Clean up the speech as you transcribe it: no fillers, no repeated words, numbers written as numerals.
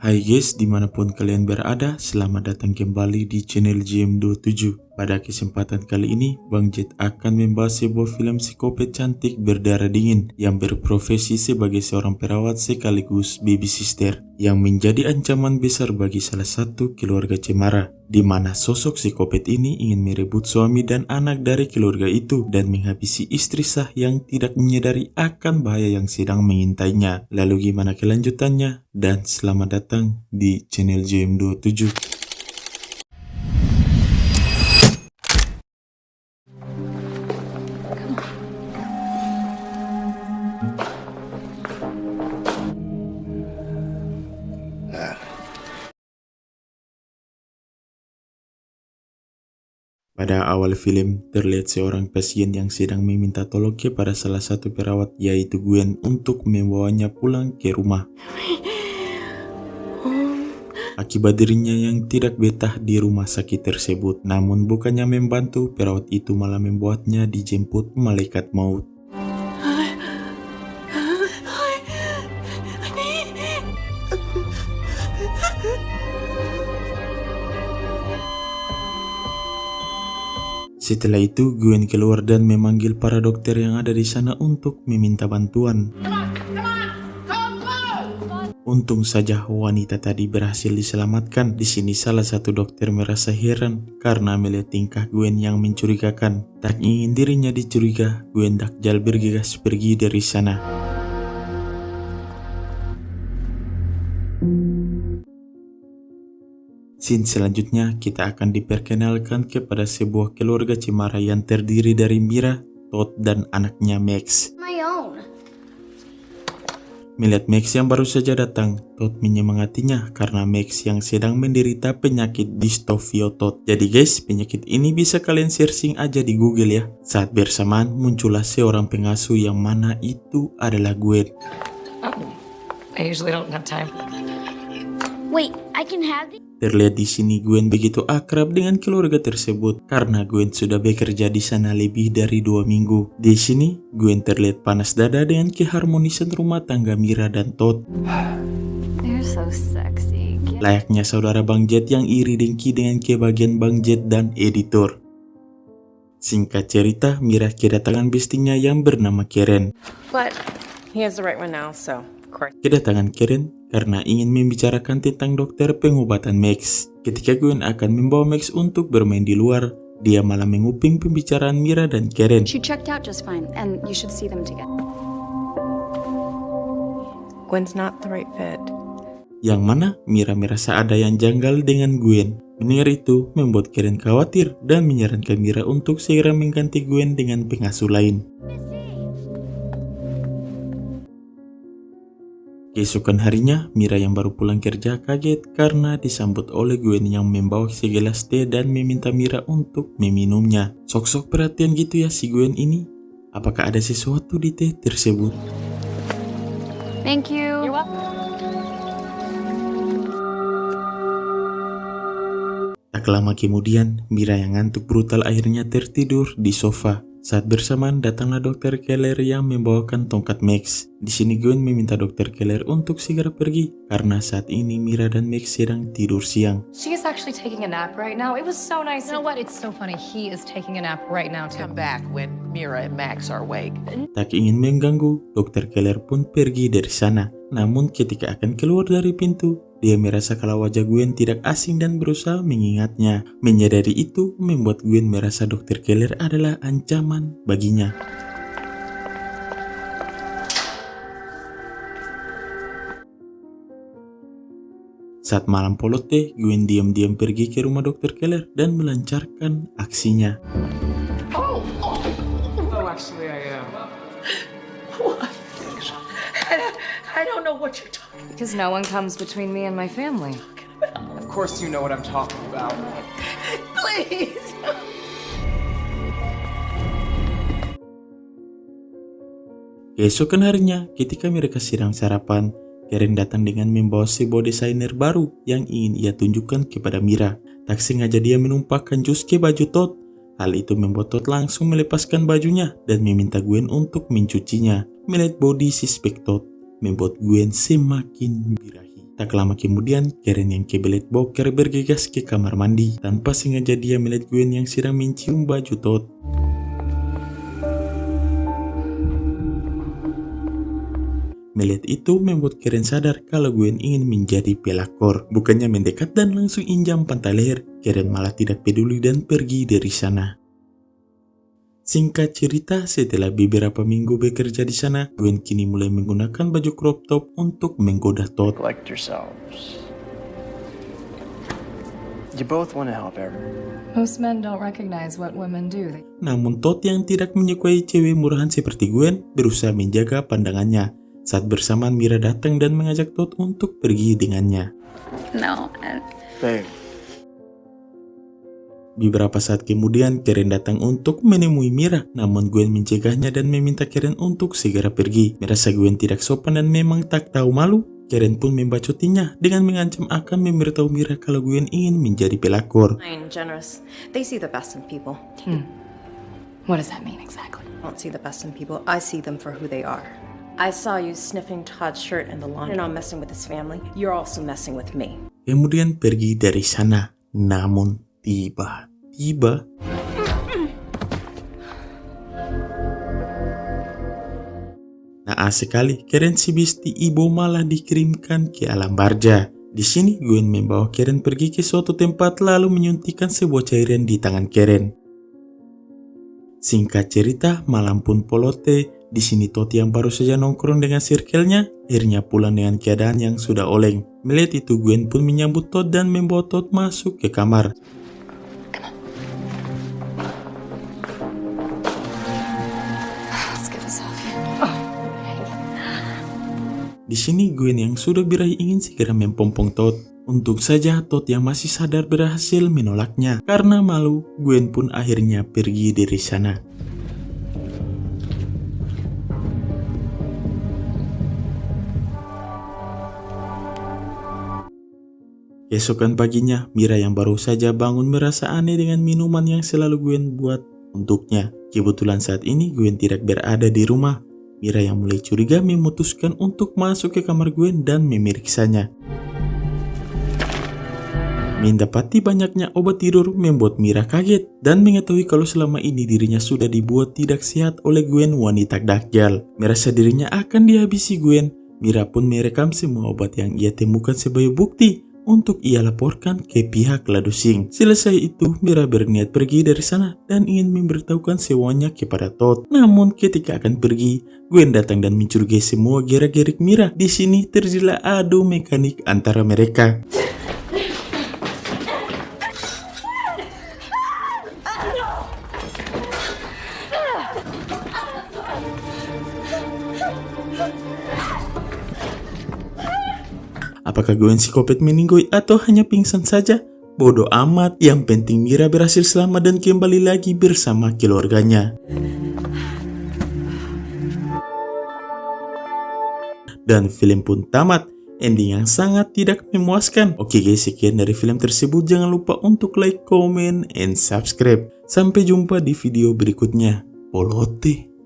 Hai guys, dimanapun kalian berada, selamat datang kembali di channel GM27. Pada kesempatan kali ini, Bang Jet akan membahas sebuah film psikopat cantik berdarah dingin yang berprofesi sebagai seorang perawat sekaligus baby sister yang menjadi ancaman besar bagi salah satu keluarga cemara, di mana sosok psikopat ini ingin merebut suami dan anak dari keluarga itu dan menghabisi istri sah yang tidak menyadari akan bahaya yang sedang mengintainya. Lalu gimana kelanjutannya? Dan selamat datang di channel GM27. Pada awal film, terlihat seorang pasien yang sedang meminta tolong kepada salah satu perawat, yaitu Gwen, untuk membawanya pulang ke rumah. Akibat dirinya yang tidak betah di rumah sakit tersebut, namun bukannya membantu, perawat itu malah membuatnya dijemput malaikat maut. Setelah itu, Gwen keluar dan memanggil para dokter yang ada di sana untuk meminta bantuan. Untung saja wanita tadi berhasil diselamatkan. Di sini salah satu dokter merasa heran karena melihat tingkah Gwen yang mencurigakan. Tak ingin dirinya dicuriga, Gwen dakjal bergegas pergi dari sana. Scene selanjutnya, kita akan diperkenalkan kepada sebuah keluarga cemara yang terdiri dari Mira, Todd, dan anaknya Max. Melihat Max yang baru saja datang, Todd menyemangatinya karena Max yang sedang menderita penyakit dystrophiotot. Jadi guys, penyakit ini bisa kalian searching aja di Google ya. Saat bersamaan muncullah seorang pengasuh yang mana itu adalah Gwen. I usually don't have time. Wait, I can have it? Terlihat di sini Gwen begitu akrab dengan keluarga tersebut karena Gwen sudah bekerja di sana lebih dari 2 minggu. Di sini Gwen terlihat panas dada dengan keharmonisan rumah tangga Mira dan Todd. They're so sexy. Layaknya saudara Bang Jet yang iri dengki dengan kebahagiaan Bang Jet dan editor. Singkat cerita, Mira kedatangan bestinya yang bernama Karen. But he has the right one now, so of course. Kedatangan Karen karena ingin membicarakan tentang dokter pengobatan Max. Ketika Gwen akan membawa Max untuk bermain di luar, dia malah menguping pembicaraan Mira dan Karen. She checked out just fine, and you should see them together. Gwen's not the right fit. Yang mana Mira merasa ada yang janggal dengan Gwen. Mendengar itu membuat Karen khawatir dan menyarankan Mira untuk segera mengganti Gwen dengan pengasuh lain. Keesokan harinya, Mira yang baru pulang kerja kaget karena disambut oleh Gwen yang membawa segelas teh dan meminta Mira untuk meminumnya. Sok-sok perhatian gitu ya si Gwen ini. Apakah ada sesuatu di teh tersebut? Thank you. You're welcome. Tak lama kemudian, Mira yang ngantuk brutal akhirnya tertidur di sofa. Saat bersamaan datanglah Dr. Keller yang membawakan tongkat Max. Di sini Gwen meminta Dr. Keller untuk segera pergi karena saat ini Mira dan Max sedang tidur siang. She is actually taking a nap right now. It was so nice. You know what? It's so funny. He is taking a nap right now too. Come back when Mira and Max are awake. Tak ingin mengganggu, Dr. Keller pun pergi dari sana. Namun ketika akan keluar dari pintu, dia merasa kalau wajah Gwen tidak asing dan berusaha mengingatnya. Menyadari itu membuat Gwen merasa Dr. Keller adalah ancaman baginya. Saat malam polot teh, Gwen diam-diam pergi ke rumah Dr. Keller dan melancarkan aksinya. Oh, actually, I am. What? I don't know what you're talking Because no one comes between me and my family. about. Of course, you know what I'm talking about. Please. Keesokan harinya, ketika mereka sedang sarapan, Karen datang dengan membawa sebuah desainer baru yang ingin ia tunjukkan kepada Mira. Tak sengaja dia menumpahkan jus ke baju Todd. Hal itu membuat Todd langsung melepaskan bajunya dan meminta Gwen untuk mencucinya. Melihat body suspek Todd membuat Gwen semakin birahi. Tak lama kemudian, Karen yang kebelet boker bergegas ke kamar mandi. Tanpa sengaja dia melihat Gwen yang sedang mencium baju Todd. Melihat itu membuat Karen sadar kalau Gwen ingin menjadi pelakor. Bukannya mendekat dan langsung injam pantai leher, Karen malah tidak peduli dan pergi dari sana. Singkat cerita, setelah beberapa minggu bekerja di sana, Gwen kini mulai menggunakan baju crop top untuk menggoda Todd. Collect yourselves. You both want to help everyone. Most men don't recognize what women do. Namun Todd yang tidak menyukai cewek murahan seperti Gwen berusaha menjaga pandangannya. Saat bersamaan Mira datang dan mengajak Todd untuk pergi dengannya. No. Babe. Beberapa saat kemudian, Karen datang untuk menemui Mira. Namun Gwen mencegahnya dan meminta Karen untuk segera pergi. Merasa Gwen tidak sopan dan memang tak tahu malu, Karen pun membacotinya dengan mengancam akan memberitahu Mira kalau Gwen ingin menjadi pelakor. Kind, generous. They see the best in people. What does that mean exactly? I don't see the best in people. I see them for who they are. I saw you sniffing Todd's shirt in the laundry. You're not messing with his family. You're also messing with me. Kemudian pergi dari sana. Namun tiba-tiba naas sekali, Karen si Beastie Ibo malah dikirimkan ke alam barja. Di sini Gwen membawa Karen pergi ke suatu tempat lalu menyuntikkan sebuah cairan di tangan Karen. Singkat cerita, malam pun polote. Di sini Todd yang baru saja nongkrong dengan circle-nya akhirnya pulang dengan keadaan yang sudah oleng. Melihat itu, Gwen pun menyambut Todd dan membawa Todd masuk ke kamar. Let's get a selfie. Di sini Gwen yang sudah birahi ingin segera mempompong Todd. Untung saja Todd yang masih sadar berhasil menolaknya. Karena malu, Gwen pun akhirnya pergi dari sana. Keesokan paginya, Mira yang baru saja bangun merasa aneh dengan minuman yang selalu Gwen buat untuknya. Kebetulan saat ini Gwen tidak berada di rumah. Mira yang mulai curiga memutuskan untuk masuk ke kamar Gwen dan memeriksanya. Mendapati banyaknya obat tidur membuat Mira kaget dan mengetahui kalau selama ini dirinya sudah dibuat tidak sehat oleh Gwen wanita dajjal. Merasa dirinya akan dihabisi Gwen, Mira pun merekam semua obat yang ia temukan sebagai bukti untuk ia laporkan ke pihak Ladusing. Selesai itu, Mira berniat pergi dari sana dan ingin memberitahukan semuanya kepada Todd. Namun ketika akan pergi, Gwen datang dan mencurigai semua gerak-gerik Mira. Di sini terjadilah adu mekanik antara mereka. Apakah Gwen psikopat meninggoy atau hanya pingsan saja? Bodoh amat, yang penting Mira berhasil selamat dan kembali lagi bersama keluarganya. Dan film pun tamat, ending yang sangat tidak memuaskan. Oke guys, sekian dari film tersebut. Jangan lupa untuk like, comment, and subscribe. Sampai jumpa di video berikutnya. Polote.